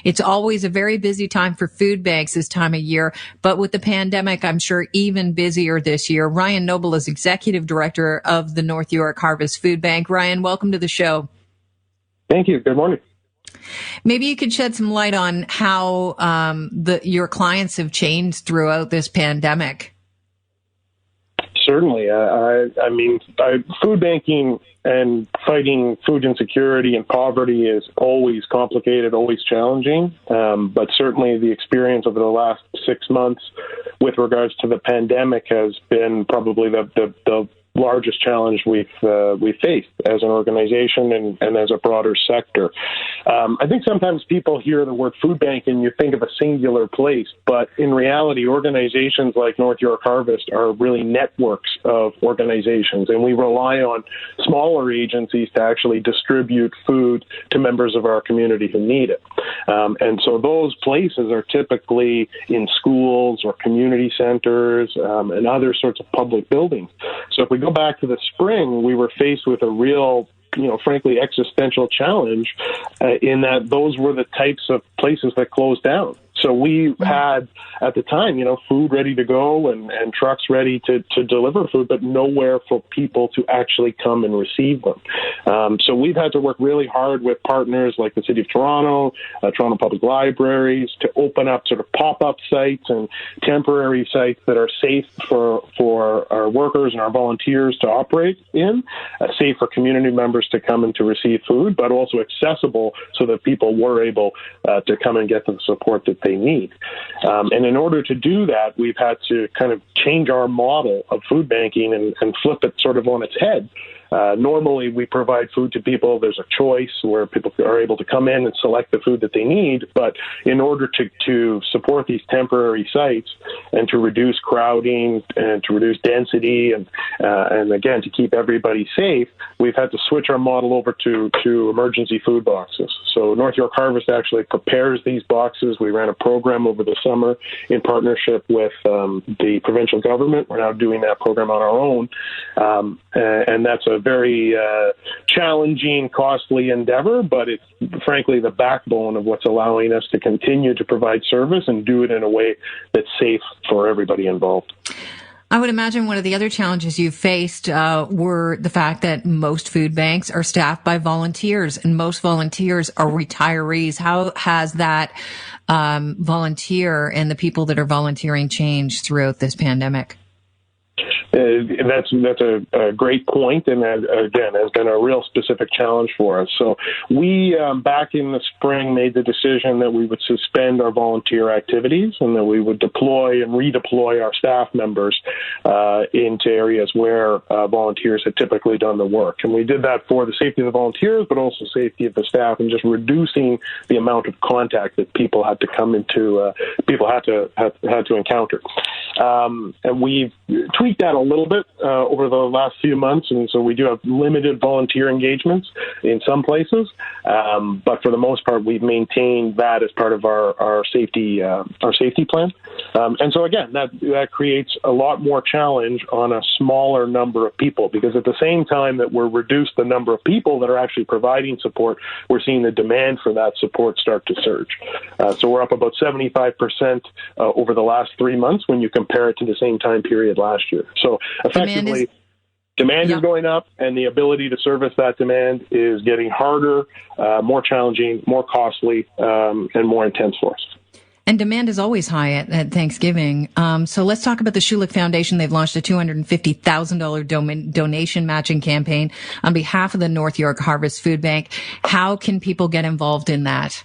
It's always a very busy time for food banks this time of year, but with the pandemic, I'm sure even busier this year. Ryan Noble is Executive Director of the North York Harvest Food Bank. Ryan, welcome to the show. Thank you. Good morning. Maybe you could shed some light on how your clients have changed throughout this pandemic. Certainly. Food banking and fighting food insecurity and poverty is always complicated, always challenging. But certainly the experience over the last 6 months with regards to the pandemic has been probably the largest challenge we've faced as an organization and as a broader sector. I think sometimes people hear the word food bank and you think of a singular place, but in reality, organizations like North York Harvest are really networks of organizations, and we rely on smaller agencies to actually distribute food to members of our community who need it. And so those places are typically in schools or community centers and other sorts of public buildings. So if we go back to the spring, we were faced with a real, frankly, existential challenge in that those were the types of places that closed down. So we had, at the time, food ready to go and trucks ready to deliver food, but nowhere for people to actually come and receive them. So we've had to work really hard with partners like the City of Toronto, Toronto Public Libraries, to open up sort of pop-up sites and temporary sites that are safe for our workers and our volunteers to operate in, safe for community members to come and to receive food, but also accessible so that people were able to come and get the support that they need. And in order to do that, we've had to kind of change our model of food banking and flip it sort of on its head. Normally, we provide food to people. There's a choice where people are able to come in and select the food that they need. But in order to support these temporary sites and to reduce crowding and to reduce density and again, to keep everybody safe, we've had to switch our model over to emergency food boxes. So North York Harvest actually prepares these boxes. We ran a program over the summer in partnership with the provincial government. We're now doing that program on our own. And that's a very challenging, costly endeavor, but it's frankly the backbone of what's allowing us to continue to provide service and do it in a way that's safe for everybody involved. I would imagine one of the other challenges you faced were the fact that most food banks are staffed by volunteers, and most volunteers are retirees. How has that volunteer and the people that are volunteering changed throughout this pandemic? That's a great point, and again, has been a real specific challenge for us. So we, back in the spring, made the decision that we would suspend our volunteer activities and that we would deploy and redeploy our staff members into areas where volunteers had typically done the work. And we did that for the safety of the volunteers, but also safety of the staff, and just reducing the amount of contact that people had to come into, people had to encounter. And we've tweaked that a little bit over the last few months, and so we do have limited volunteer engagements in some places, but for the most part, we've maintained that as part of our safety plan. And so again, that creates a lot more challenge on a smaller number of people, because at the same time that we're reduced the number of people that are actually providing support, we're seeing the demand for that support start to surge. So we're up about 75% over the last 3 months when you compare it to the same time period last year. So effectively, demand is going up, and the ability to service that demand is getting harder, more challenging, more costly, and more intense for us. And demand is always high at Thanksgiving. So let's talk about the Schulich Foundation. They've launched a $250,000 donation matching campaign on behalf of the North York Harvest Food Bank. How can people get involved in that?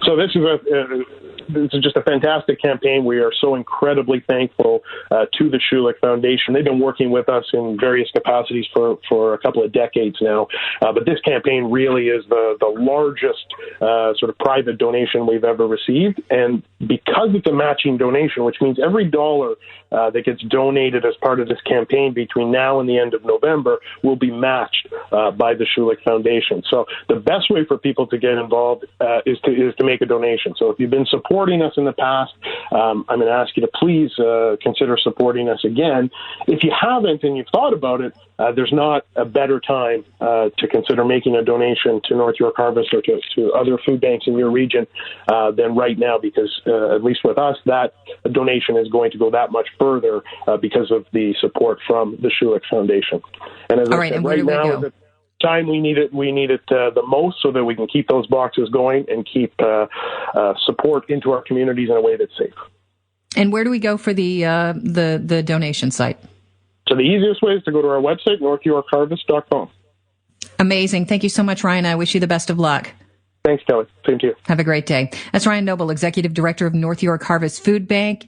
So this is just a fantastic campaign. We are so incredibly thankful to the Schulich Foundation. They've been working with us in various capacities for a couple of decades now. But this campaign really is the largest sort of private donation we've ever received. And because it's a matching donation, which means every dollar that gets donated as part of this campaign between now and the end of November will be matched by the Schulich Foundation. So the best way for people to get involved is to make a donation. So if you've been supporting us in the past, I'm going to ask you to please consider supporting us again. If you haven't and you've thought about it, there's not a better time to consider making a donation to North York Harvest or to other food banks in your region than right now, because at least with us, that donation is going to go that much further because of the support from the Schulich Foundation. And as I said, right now, the time we need it the most, so that we can keep those boxes going and keep support into our communities in a way that's safe. And where do we go for the donation site? So the easiest way is to go to our website, northyorkharvest.com. Amazing. Thank you so much, Ryan. I wish you the best of luck. Thanks, Kelly. Same to you. Have a great day. That's Ryan Noble, Executive Director of North York Harvest Food Bank.